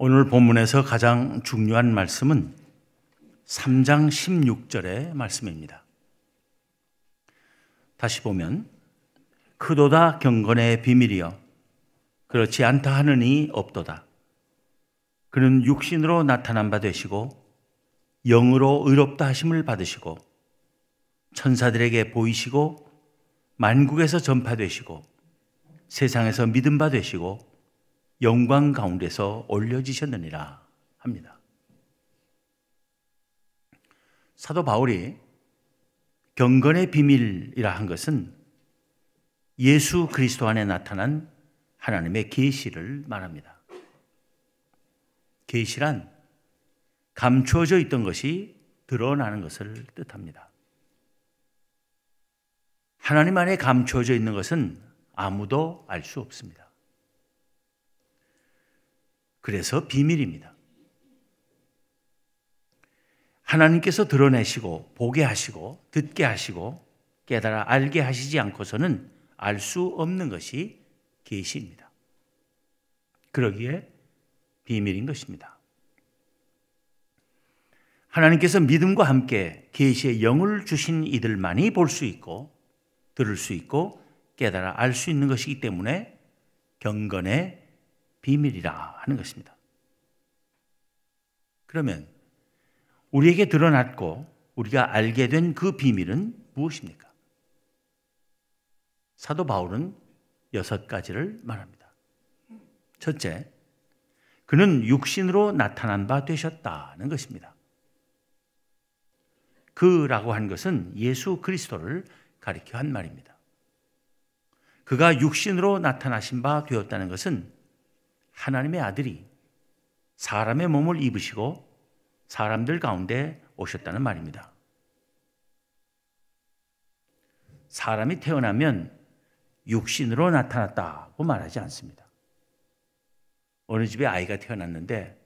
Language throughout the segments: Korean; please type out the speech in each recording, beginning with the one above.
오늘 본문에서 가장 중요한 말씀은 3장 16절의 말씀입니다. 다시 보면 크도다 경건의 비밀이여 그렇지 않다 하느니 없도다. 그는 육신으로 나타난 바 되시고 영으로 의롭다 하심을 받으시고 천사들에게 보이시고 만국에서 전파되시고 세상에서 믿음 바 되시고 영광 가운데서 올려지셨느니라 합니다. 사도 바울이 경건의 비밀이라 한 것은 예수 그리스도 안에 나타난 하나님의 계시를 말합니다. 계시란 감추어져 있던 것이 드러나는 것을 뜻합니다. 하나님 안에 감추어져 있는 것은 아무도 알 수 없습니다. 그래서 비밀입니다. 하나님께서 드러내시고 보게 하시고 듣게 하시고 깨달아 알게 하시지 않고서는 알 수 없는 것이 계시입니다. 그러기에 비밀인 것입니다. 하나님께서 믿음과 함께 계시의 영을 주신 이들만이 볼 수 있고 들을 수 있고 깨달아 알 수 있는 것이기 때문에 경건의 비밀이라 하는 것입니다. 그러면 우리에게 드러났고 우리가 알게 된 그 비밀은 무엇입니까? 사도 바울은 6가지를 말합니다. 첫째, 그는 육신으로 나타난 바 되셨다는 것입니다. 그라고 한 것은 예수 그리스도를 가리켜 한 말입니다. 그가 육신으로 나타나신 바 되었다는 것은 하나님의 아들이 사람의 몸을 입으시고 사람들 가운데 오셨다는 말입니다. 사람이 태어나면 육신으로 나타났다고 말하지 않습니다. 어느 집에 아이가 태어났는데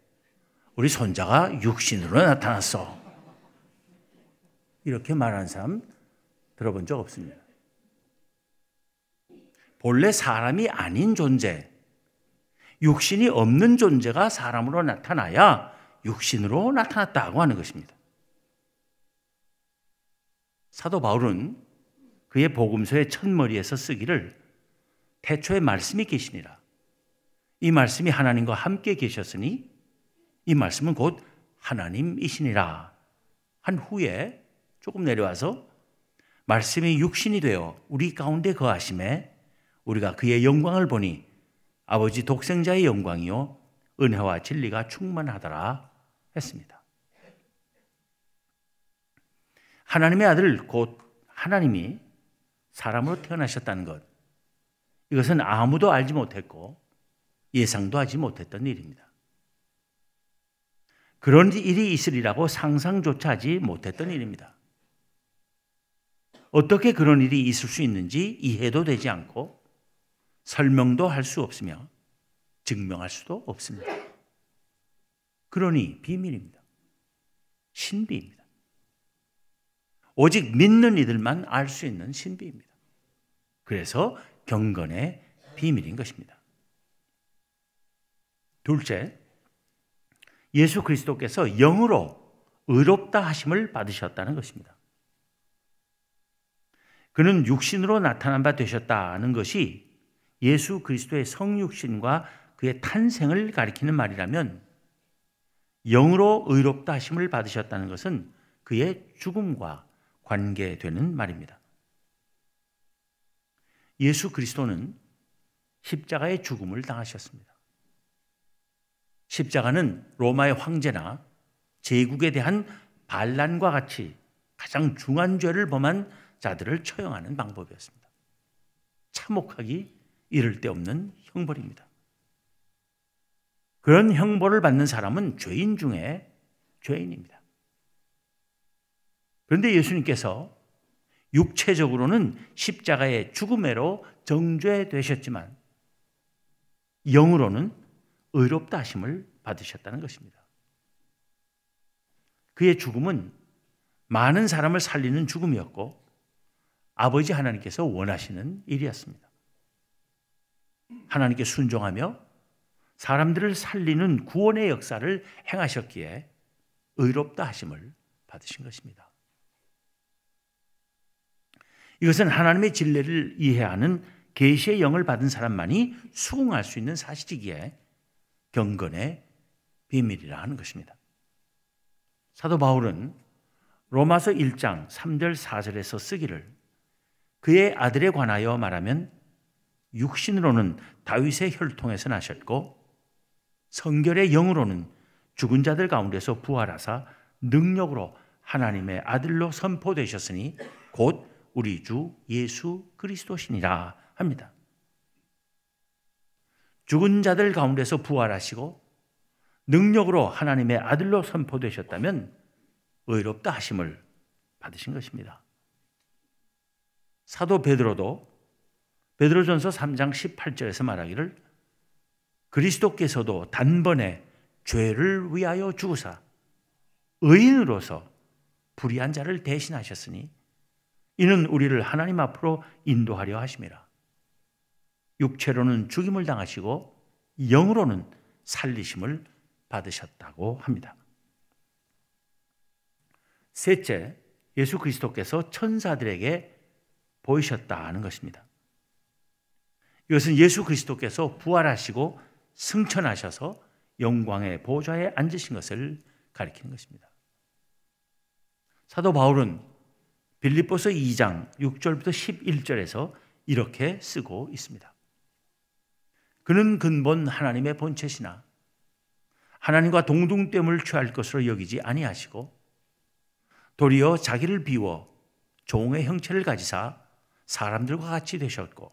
우리 손자가 육신으로 나타났어. 이렇게 말하는 사람 들어본 적 없습니다. 본래 사람이 아닌 존재, 육신이 없는 존재가 사람으로 나타나야 육신으로 나타났다고 하는 것입니다. 사도 바울은 그의 복음서의 첫머리에서 쓰기를 태초에 말씀이 계시니라. 이 말씀이 하나님과 함께 계셨으니 이 말씀은 곧 하나님이시니라 한 후에 조금 내려와서 말씀이 육신이 되어 우리 가운데 거하심에 우리가 그의 영광을 보니 아버지 독생자의 영광이요 은혜와 진리가 충만하더라 했습니다. 하나님의 아들 곧 하나님이 사람으로 태어나셨다는 것, 이것은 아무도 알지 못했고 예상도 하지 못했던 일입니다. 그런 일이 있으리라고 상상조차 하지 못했던 일입니다. 어떻게 그런 일이 있을 수 있는지 이해도 되지 않고 설명도 할 수 없으며 증명할 수도 없습니다. 그러니 비밀입니다. 신비입니다. 오직 믿는 이들만 알 수 있는 신비입니다. 그래서 경건의 비밀인 것입니다. 둘째, 예수 그리스도께서 영으로 의롭다 하심을 받으셨다는 것입니다. 그는 육신으로 나타난 바 되셨다는 것이 예수 그리스도의 성육신과 그의 탄생을 가리키는 말이라면 영으로 의롭다 하심을 받으셨다는 것은 그의 죽음과 관계되는 말입니다. 예수 그리스도는 십자가의 죽음을 당하셨습니다. 십자가는 로마의 황제나 제국에 대한 반란과 같이 가장 중한 죄를 범한 자들을 처형하는 방법이었습니다. 참혹하기 이를 데 없는 형벌입니다. 그런 형벌을 받는 사람은 죄인 중에 죄인입니다. 그런데 예수님께서 육체적으로는 십자가의 죽음으로 정죄되셨지만 영으로는 의롭다 하심을 받으셨다는 것입니다. 그의 죽음은 많은 사람을 살리는 죽음이었고 아버지 하나님께서 원하시는 일이었습니다. 하나님께 순종하며 사람들을 살리는 구원의 역사를 행하셨기에 의롭다 하심을 받으신 것입니다. 이것은 하나님의 진리를 이해하는 계시의 영을 받은 사람만이 수긍할 수 있는 사실이기에 경건의 비밀이라 하는 것입니다. 사도 바울은 로마서 1장 3절 4절에서 쓰기를 그의 아들에 관하여 말하면 육신으로는 다윗의 혈통에서 나셨고 성결의 영으로는 죽은 자들 가운데서 부활하사 능력으로 하나님의 아들로 선포되셨으니 곧 우리 주 예수 그리스도시니라 합니다. 죽은 자들 가운데서 부활하시고 능력으로 하나님의 아들로 선포되셨다면 의롭다 하심을 받으신 것입니다. 사도 베드로도 베드로전서 3장 18절에서 말하기를 그리스도께서도 단번에 죄를 위하여 죽으사 의인으로서 불의한 자를 대신하셨으니 이는 우리를 하나님 앞으로 인도하려 하심이라. 육체로는 죽임을 당하시고 영으로는 살리심을 받으셨다고 합니다. 셋째, 예수 그리스도께서 천사들에게 보이셨다는 것입니다. 이것은 예수 그리스도께서 부활하시고 승천하셔서 영광의 보좌에 앉으신 것을 가리키는 것입니다. 사도 바울은 빌립보서 2장 6절부터 11절에서 이렇게 쓰고 있습니다. 그는 근본 하나님의 본체시나 하나님과 동등됨을 취할 것으로 여기지 아니하시고 도리어 자기를 비워 종의 형체를 가지사 사람들과 같이 되셨고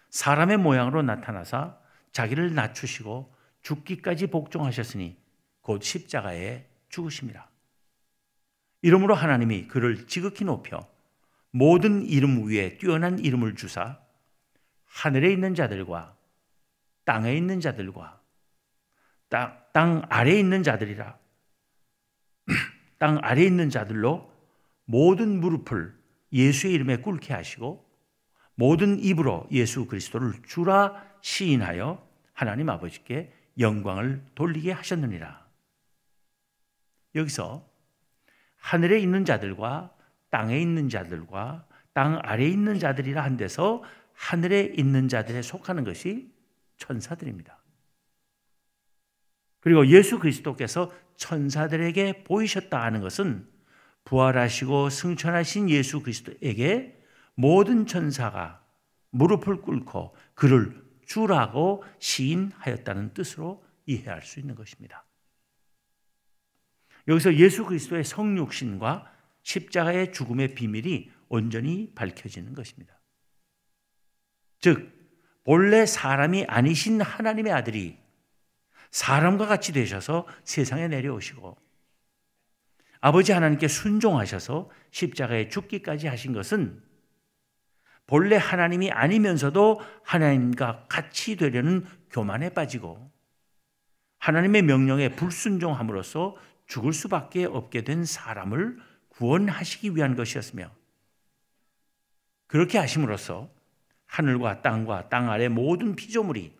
사람의 모양으로 나타나사 자기를 낮추시고 죽기까지 복종하셨으니 곧 십자가에 죽으심이라. 이러므로 하나님이 그를 지극히 높여 모든 이름 위에 뛰어난 이름을 주사 하늘에 있는 자들과 땅에 있는 자들과 땅 아래에 있는 자들이라 땅 아래에 있는 자들로 모든 무릎을 예수의 이름에 꿇게 하시고 모든 입으로 예수 그리스도를 주라 시인하여 하나님 아버지께 영광을 돌리게 하셨느니라. 여기서 하늘에 있는 자들과 땅에 있는 자들과 땅 아래에 있는 자들이라 한 데서 하늘에 있는 자들에 속하는 것이 천사들입니다. 그리고 예수 그리스도께서 천사들에게 보이셨다 하는 것은 부활하시고 승천하신 예수 그리스도에게 모든 천사가 무릎을 꿇고 그를 주라고 시인하였다는 뜻으로 이해할 수 있는 것입니다. 여기서 예수 그리스도의 성육신과 십자가의 죽음의 비밀이 온전히 밝혀지는 것입니다. 즉 본래 사람이 아니신 하나님의 아들이 사람과 같이 되셔서 세상에 내려오시고 아버지 하나님께 순종하셔서 십자가에 죽기까지 하신 것은 본래 하나님이 아니면서도 하나님과 같이 되려는 교만에 빠지고 하나님의 명령에 불순종함으로써 죽을 수밖에 없게 된 사람을 구원하시기 위한 것이었으며 그렇게 하심으로써 하늘과 땅 아래 모든 피조물이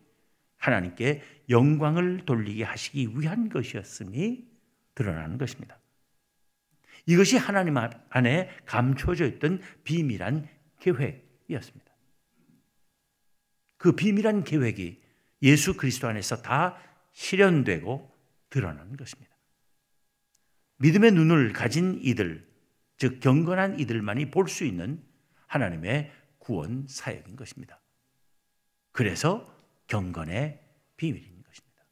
하나님께 영광을 돌리게 하시기 위한 것이었음이 드러나는 것입니다. 이것이 하나님 안에 감춰져 있던 비밀한 계획이었습니다. 그 비밀한 계획이 예수 그리스도 안에서 다 실현되고 드러나는 것입니다. 믿음의 눈을 가진 이들, 즉 경건한 이들만이 볼 수 있는 하나님의 구원 사역인 것입니다. 그래서 경건의 비밀인 것입니다.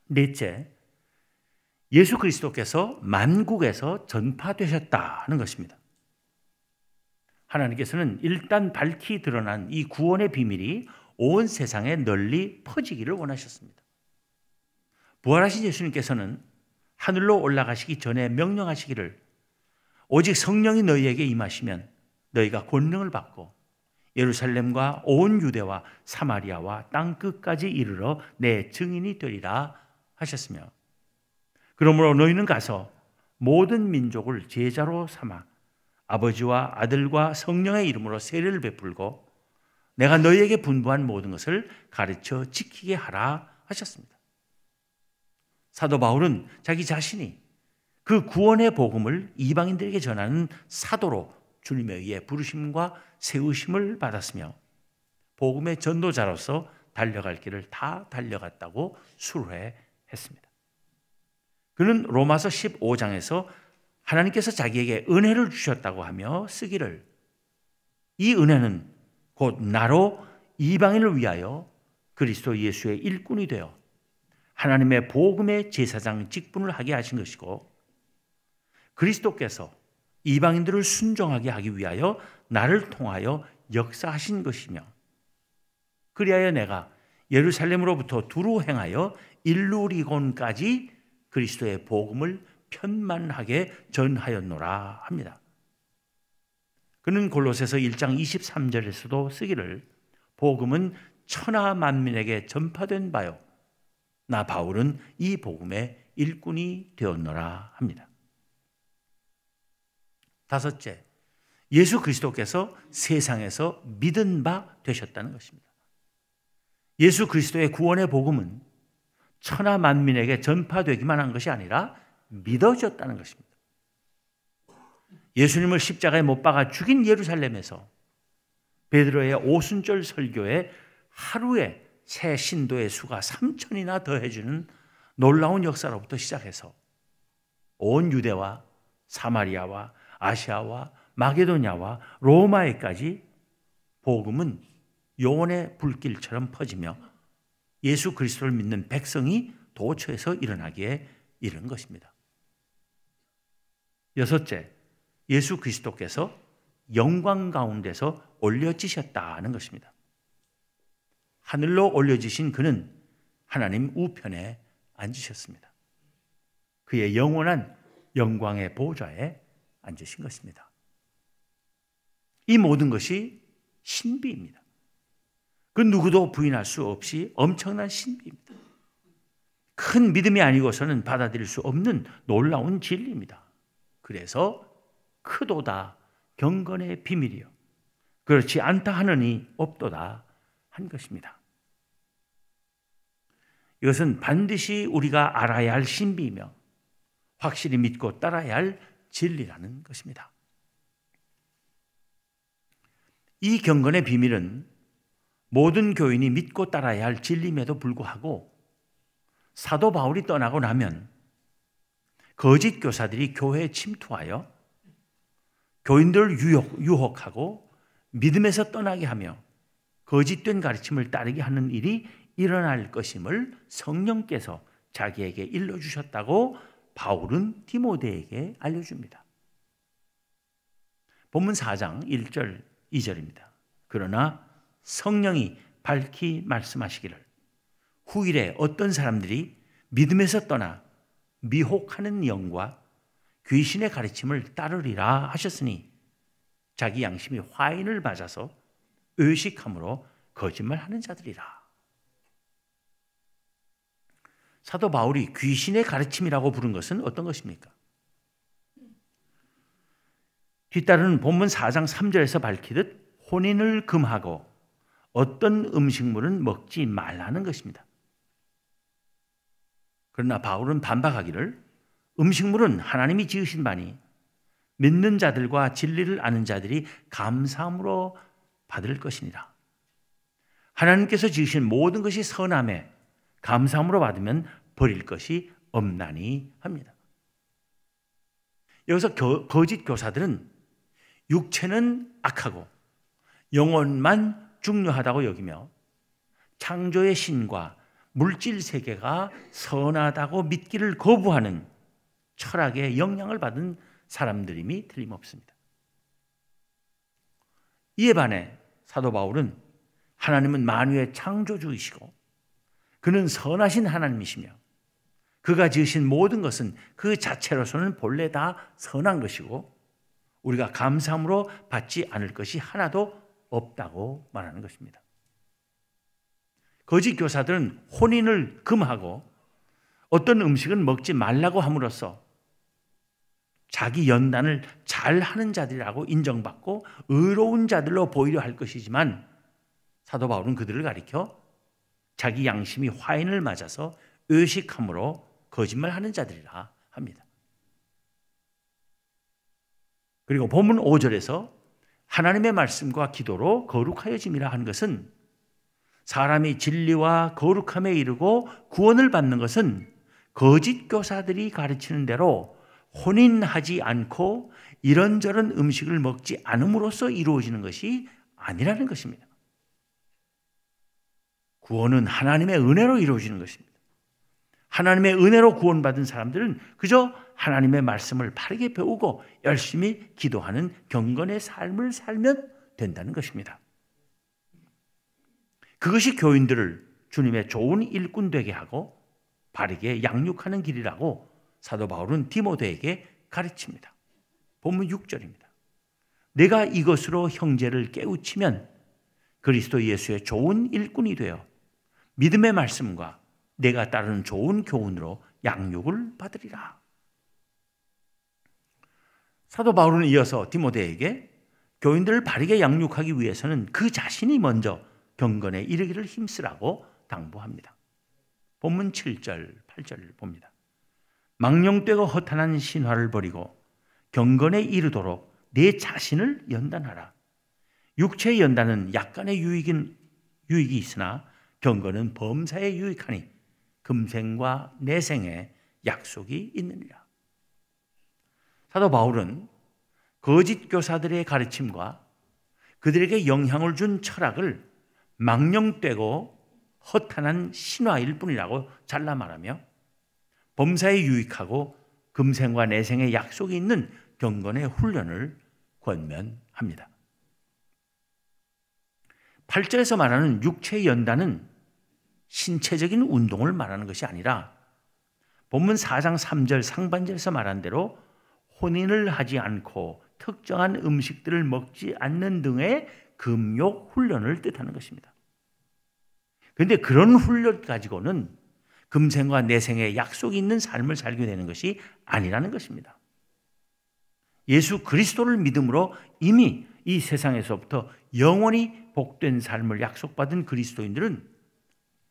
넷째, 예수 그리스도께서 만국에서 전파되셨다는 것입니다. 하나님께서는 일단 밝히 드러난 이 구원의 비밀이 온 세상에 널리 퍼지기를 원하셨습니다. 부활하신 예수님께서는 하늘로 올라가시기 전에 명령하시기를 오직 성령이 너희에게 임하시면 너희가 권능을 받고 예루살렘과 온 유대와 사마리아와 땅 끝까지 이르러 내 증인이 되리라 하셨으며 그러므로 너희는 가서 모든 민족을 제자로 삼아 아버지와 아들과 성령의 이름으로 세례를 베풀고 내가 너희에게 분부한 모든 것을 가르쳐 지키게 하라 하셨습니다. 사도 바울은 자기 자신이 그 구원의 복음을 이방인들에게 전하는 사도로 주님에 의해 부르심과 세우심을 받았으며 복음의 전도자로서 달려갈 길을 다 달려갔다고 수료했습니다. 그는 로마서 15장에서 하나님께서 자기에게 은혜를 주셨다고 하며 쓰기를 이 은혜는 곧 나로 이방인을 위하여 그리스도 예수의 일꾼이 되어 하나님의 복음의 제사장 직분을 하게 하신 것이고 그리스도께서 이방인들을 순종하게 하기 위하여 나를 통하여 역사하신 것이며 그리하여 내가 예루살렘으로부터 두루 행하여 일루리곤까지 그리스도의 복음을 편만하게 전하였노라 합니다. 그는 골로새서 1장 23절에서도 쓰기를 복음은 천하 만민에게 전파된 바요 나 바울은 이 복음의 일꾼이 되었노라 합니다. 다섯째, 예수 그리스도께서 세상에서 믿은 바 되셨다는 것입니다. 예수 그리스도의 구원의 복음은 천하 만민에게 전파되기만 한 것이 아니라 믿어졌다는 것입니다. 예수님을 십자가에 못 박아 죽인 예루살렘에서 베드로의 오순절 설교에 하루에 새 신도의 수가 3,000이나 더해주는 놀라운 역사로부터 시작해서 온 유대와 사마리아와 아시아와 마게도냐와 로마에까지 복음은 요원의 불길처럼 퍼지며 예수 그리스도를 믿는 백성이 도처에서 일어나기에 이른 것입니다. 여섯째, 예수 그리스도께서 영광 가운데서 올려지셨다는 것입니다. 하늘로 올려지신 그는 하나님 우편에 앉으셨습니다. 그의 영원한 영광의 보좌에 앉으신 것입니다. 이 모든 것이 신비입니다. 그 누구도 부인할 수 없이 엄청난 신비입니다. 큰 믿음이 아니고서는 받아들일 수 없는 놀라운 진리입니다. 그래서 크도다 경건의 비밀이요 그렇지 않다 하느니 없도다 한 것입니다. 이것은 반드시 우리가 알아야 할 신비이며 확실히 믿고 따라야 할 진리라는 것입니다. 이 경건의 비밀은 모든 교인이 믿고 따라야 할 진리임에도 불구하고 사도 바울이 떠나고 나면 거짓 교사들이 교회에 침투하여 교인들을 유혹하고 믿음에서 떠나게 하며 거짓된 가르침을 따르게 하는 일이 일어날 것임을 성령께서 자기에게 일러주셨다고 바울은 디모데에게 알려줍니다. 본문 4장 1절 2절입니다. 그러나 성령이 밝히 말씀하시기를 후일에 어떤 사람들이 믿음에서 떠나 미혹하는 영과 귀신의 가르침을 따르리라 하셨으니 자기 양심이 화인을 맞아서 의식함으로 거짓말하는 자들이라. 사도 바울이 귀신의 가르침이라고 부른 것은 어떤 것입니까? 뒤따르는 본문 4장 3절에서 밝히듯 혼인을 금하고 어떤 음식물은 먹지 말라는 것입니다. 그러나 바울은 반박하기를 음식물은 하나님이 지으신 바니 믿는 자들과 진리를 아는 자들이 감사함으로 받을 것이니라. 하나님께서 지으신 모든 것이 선함에 감사함으로 받으면 버릴 것이 없나니 합니다. 여기서 거짓 교사들은 육체는 악하고 영혼만 중요하다고 여기며 창조의 신과 물질 세계가 선하다고 믿기를 거부하는 철학의 영향을 받은 사람들임이 틀림없습니다. 이에 반해 사도 바울은 하나님은 만유의 창조주이시고 그는 선하신 하나님이시며 그가 지으신 모든 것은 그 자체로서는 본래 다 선한 것이고 우리가 감사함으로 받지 않을 것이 하나도 없다고 말하는 것입니다. 거짓 교사들은 혼인을 금하고 어떤 음식은 먹지 말라고 함으로써 자기 연단을 잘하는 자들이라고 인정받고 의로운 자들로 보이려 할 것이지만 사도 바울은 그들을 가리켜 자기 양심이 화인을 맞아서 의식함으로 거짓말하는 자들이라 합니다. 그리고 본문 5절에서 하나님의 말씀과 기도로 거룩하여짐이라 하는 것은 사람이 진리와 거룩함에 이르고 구원을 받는 것은 거짓 교사들이 가르치는 대로 혼인하지 않고 이런저런 음식을 먹지 않음으로써 이루어지는 것이 아니라는 것입니다. 구원은 하나님의 은혜로 이루어지는 것입니다. 하나님의 은혜로 구원받은 사람들은 그저 하나님의 말씀을 바르게 배우고 열심히 기도하는 경건의 삶을 살면 된다는 것입니다. 그것이 교인들을 주님의 좋은 일꾼 되게 하고 바르게 양육하는 길이라고 사도 바울은 디모데에게 가르칩니다. 본문 6절입니다. 내가 이것으로 형제를 깨우치면 그리스도 예수의 좋은 일꾼이 되어 믿음의 말씀과 내가 따르는 좋은 교훈으로 양육을 받으리라. 사도 바울은 이어서 디모데에게 교인들을 바르게 양육하기 위해서는 그 자신이 먼저 경건에 이르기를 힘쓰라고 당부합니다. 본문 7절, 8절을 봅니다. 망령되고 허탄한 신화를 버리고 경건에 이르도록 내 자신을 연단하라. 육체의 연단은 약간의 유익이 있으나 경건은 범사에 유익하니 금생과 내생에 약속이 있느니라. 사도 바울은 거짓 교사들의 가르침과 그들에게 영향을 준 철학을 망령되고 허탄한 신화일 뿐이라고 잘라 말하며 범사에 유익하고 금생과 내생에 약속이 있는 경건의 훈련을 권면합니다. 8절에서 말하는 육체의 연단은 신체적인 운동을 말하는 것이 아니라 본문 4장 3절 상반절에서 말한 대로 혼인을 하지 않고 특정한 음식들을 먹지 않는 등의 금욕 훈련을 뜻하는 것입니다. 그런데 그런 훈련 가지고는 금생과 내생에 약속이 있는 삶을 살게 되는 것이 아니라는 것입니다. 예수 그리스도를 믿음으로 이미 이 세상에서부터 영원히 복된 삶을 약속받은 그리스도인들은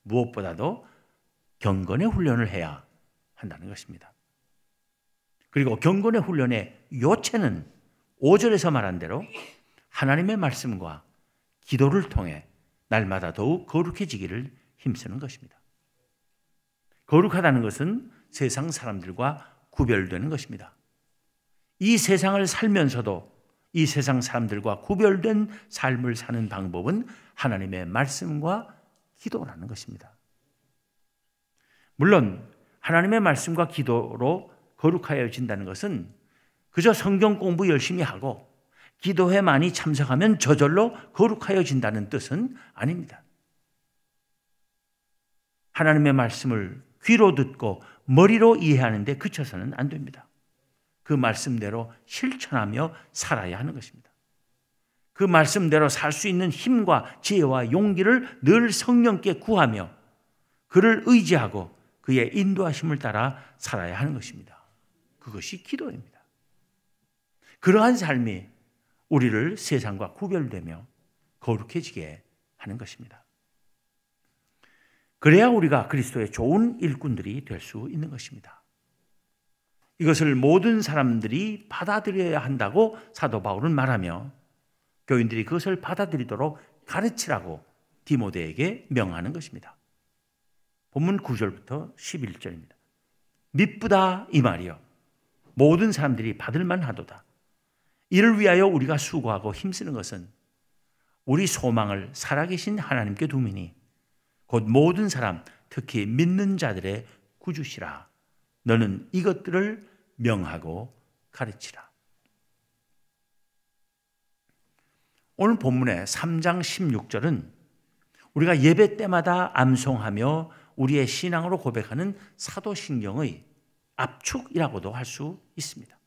무엇보다도 경건의 훈련을 해야 한다는 것입니다. 그리고 경건의 훈련의 요체는 5절에서 말한 대로 하나님의 말씀과 기도를 통해 날마다 더욱 거룩해지기를 힘쓰는 것입니다. 거룩하다는 것은 세상 사람들과 구별되는 것입니다. 이 세상을 살면서도 이 세상 사람들과 구별된 삶을 사는 방법은 하나님의 말씀과 기도라는 것입니다. 물론 하나님의 말씀과 기도로 거룩하여진다는 것은 그저 성경 공부 열심히 하고 기도회 많이 참석하면 저절로 거룩하여진다는 뜻은 아닙니다. 하나님의 말씀을 귀로 듣고 머리로 이해하는데 그쳐서는 안 됩니다. 그 말씀대로 실천하며 살아야 하는 것입니다. 그 말씀대로 살 수 있는 힘과 지혜와 용기를 늘 성령께 구하며 그를 의지하고 그의 인도하심을 따라 살아야 하는 것입니다. 그것이 기도입니다. 그러한 삶이 우리를 세상과 구별되며 거룩해지게 하는 것입니다. 그래야 우리가 그리스도의 좋은 일꾼들이 될 수 있는 것입니다. 이것을 모든 사람들이 받아들여야 한다고 사도 바울은 말하며 교인들이 그것을 받아들이도록 가르치라고 디모데에게 명하는 것입니다. 본문 9절부터 11절입니다. 미쁘다 이 말이요 모든 사람들이 받을 만하도다. 이를 위하여 우리가 수고하고 힘쓰는 것은 우리 소망을 살아계신 하나님께 두미니 곧 모든 사람 특히 믿는 자들의 구주시라. 너는 이것들을 명하고 가르치라. 오늘 본문의 3장 16절은 우리가 예배 때마다 암송하며 우리의 신앙으로 고백하는 사도신경의 압축이라고도 할 수 있습니다.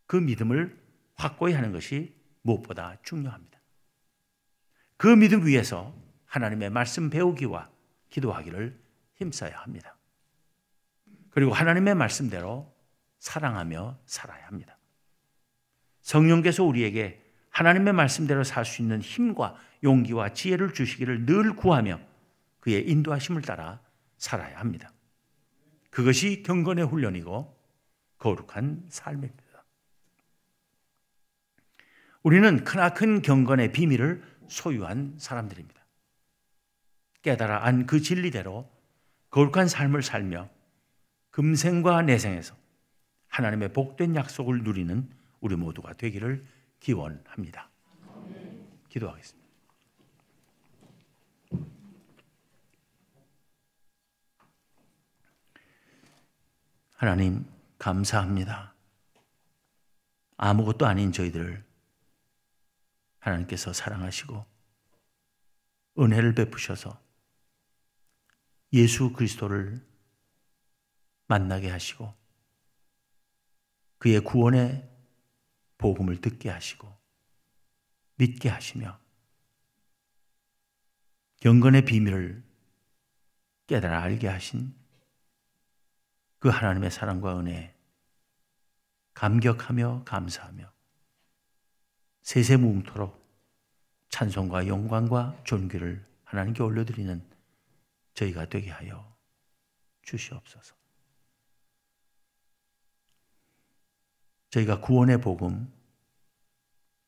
그 믿음을 확고히 하는 것이 무엇보다 중요합니다. 그 믿음 위에서 하나님의 말씀 배우기와 기도하기를 힘써야 합니다. 그리고 하나님의 말씀대로 사랑하며 살아야 합니다. 성령께서 우리에게 하나님의 말씀대로 살 수 있는 힘과 용기와 지혜를 주시기를 늘 구하며 그의 인도하심을 따라 살아야 합니다. 그것이 경건의 훈련이고 거룩한 삶입니다. 우리는 크나큰 경건의 비밀을 소유한 사람들입니다. 깨달아 안 그 진리대로 거룩한 삶을 살며 금생과 내생에서 하나님의 복된 약속을 누리는 우리 모두가 되기를 기원합니다. 기도하겠습니다. 하나님 감사합니다. 아무것도 아닌 저희들을 하나님께서 사랑하시고 은혜를 베푸셔서 예수 그리스도를 만나게 하시고 그의 구원의 복음을 듣게 하시고 믿게 하시며 경건의 비밀을 깨달아 알게 하신 그 하나님의 사랑과 은혜에 감격하며 감사하며 세세무음토록 찬송과 영광과 존귀를 하나님께 올려드리는 저희가 되게 하여 주시옵소서. 저희가 구원의 복음,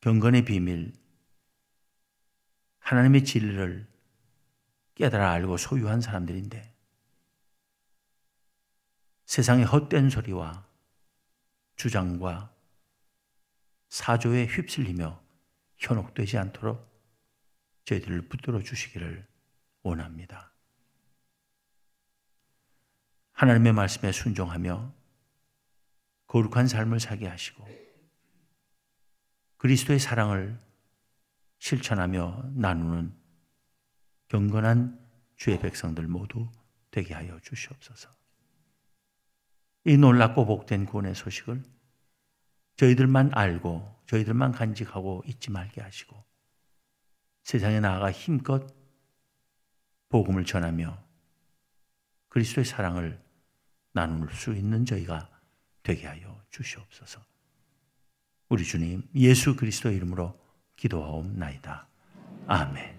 경건의 비밀, 하나님의 진리를 깨달아 알고 소유한 사람들인데 세상의 헛된 소리와 주장과 사조에 휩쓸리며 현혹되지 않도록 저희들을 붙들어 주시기를 원합니다. 하나님의 말씀에 순종하며 거룩한 삶을 살게 하시고 그리스도의 사랑을 실천하며 나누는 경건한 주의 백성들 모두 되게 하여 주시옵소서. 이 놀랍고 복된 구원의 소식을 저희들만 알고 저희들만 간직하고 잊지 말게 하시고 세상에 나아가 힘껏 복음을 전하며 그리스도의 사랑을 나눌 수 있는 저희가 되게 하여 주시옵소서. 우리 주님 예수 그리스도의 이름으로 기도하옵나이다. 아멘.